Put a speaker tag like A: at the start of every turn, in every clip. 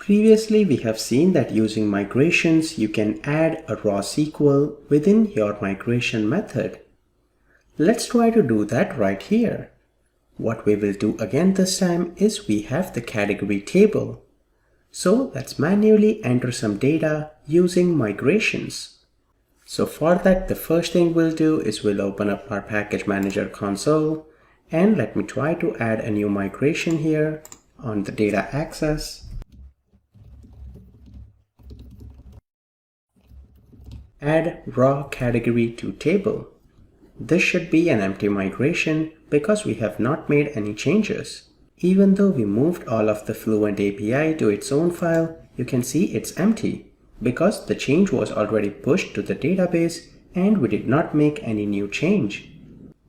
A: Previously, we have seen that using migrations, you can add a raw SQL within your migration method. Let's try to do that right here. What we will do again this time is we have the category table. So let's manually enter some data using migrations. So for that, the first thing we'll do is we'll open up our package manager console, and let me try to add a new migration here on the data access. Add raw category to table. This should be an empty migration because we have not made any changes. Even though we moved all of the Fluent API to its own file, you can see it's empty because the change was already pushed to the database and we did not make any new change.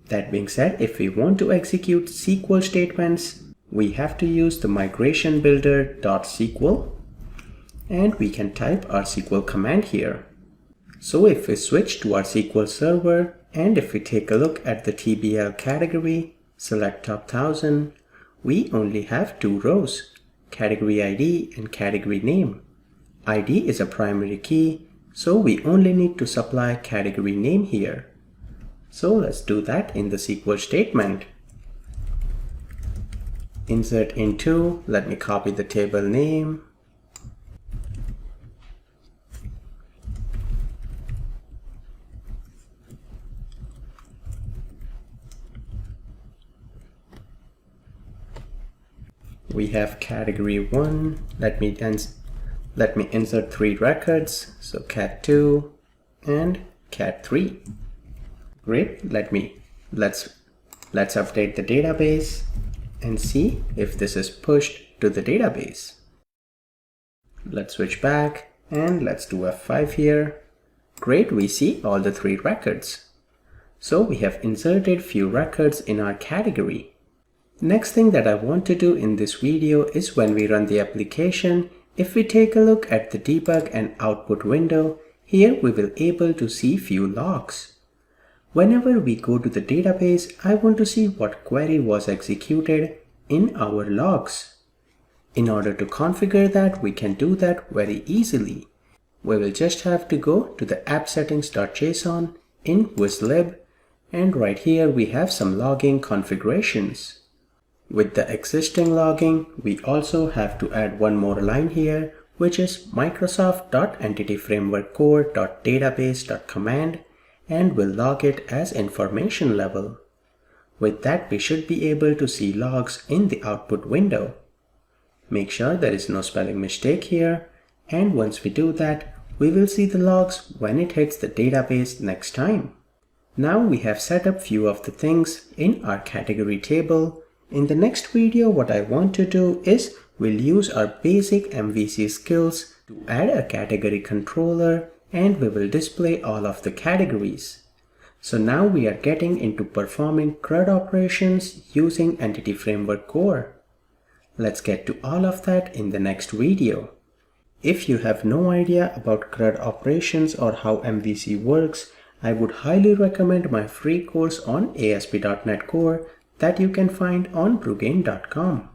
A: That being said, if we want to execute SQL statements, we have to use the migration builder.sql, and we can type our SQL command here. So if we switch to our SQL server and if we take a look at the TBL category, select top 1000, we only have two rows, category ID and category name. ID is a primary key, so we only need to supply category name here. So let's do that in the SQL statement. Insert into, let me copy the table name. We have category 1. Let me insert 3 records, so cat2 and cat3. Great. Let's update the database and see if this is pushed to the database. Let's switch back and let's do F5 here. Great, we see all the 3 records. So we have inserted few records in our category. Next thing that I want to do in this video is when we run the application, if we take a look at the debug and output window, here we will able to see few logs. Whenever we go to the database, I want to see what query was executed in our logs. In order to configure that, we can do that very easily. We will just have to go to the appsettings.json in wizlib, and right here we have some logging configurations. With the existing logging, we also have to add one more line here, which is microsoft.entityframeworkcore.database.command, and we'll log it as information level. With that, we should be able to see logs in the output window. Make sure there is no spelling mistake here, and once we do that, we will see the logs when it hits the database next time. Now we have set up few of the things in our category table. In the next video, what I want to do is we'll use our basic MVC skills to add a category controller, and we will display all of the categories. So now we are getting into performing CRUD operations using Entity Framework Core. Let's get to all of that in the next video. If you have no idea about CRUD operations or how MVC works, I would highly recommend my free course on ASP.NET Core that you can find on Bruggen.com.